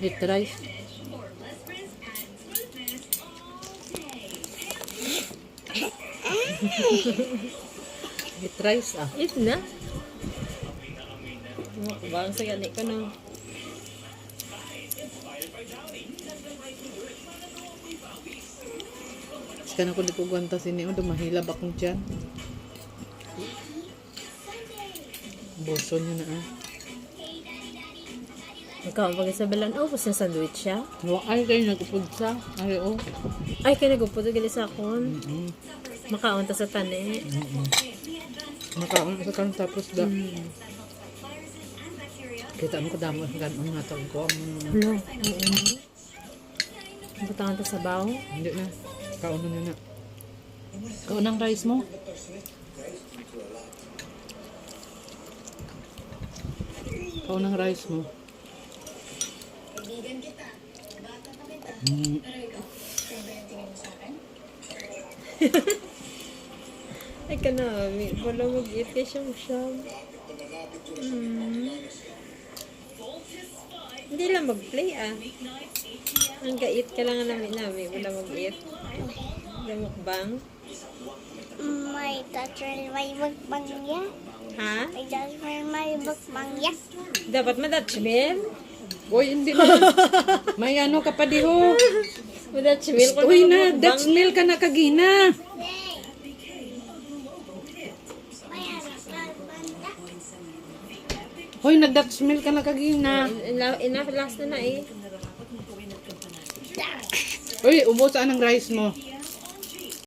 With rice. With rice ah. Eat na. Bang sa gani ko no. Sekarang ako di ko gwanta sini. Udah mahilab akong dyan. Boso niya na ah. Ikaw pag isabalan, oh, pas na sandwich siya. Ay, kayo nagupod sa. Ay, oh. Ay, kaya nagupod gali sa akon. Makaunta sa tani. Makaon sa kan tapos da. Kita mo kadamo ganon nga tawag ko. Hello. Butangan ta sa baw. Hindi na. Kauno na na. Kaunang rice mo. Kaunang rice mo. Ay ka na, wala mag-eat kay siyam-siyam. Hindi lang mag-play ah. Ang ka-eat ka lang namin, wala mag-eat. Wala mukbang. May daughter may mukbang ya. Ha? May daughter may mukbang ya. Dapat ma-Dutchmill? Oy, hindi na. May ano ka pa diho. Ma-Dutchmill ko Uy na, Dutch meal ka na kagina. Hoy, nag-Dutch meal ka na kagina. Enough, last na eh. Uy, ubos ang rice mo.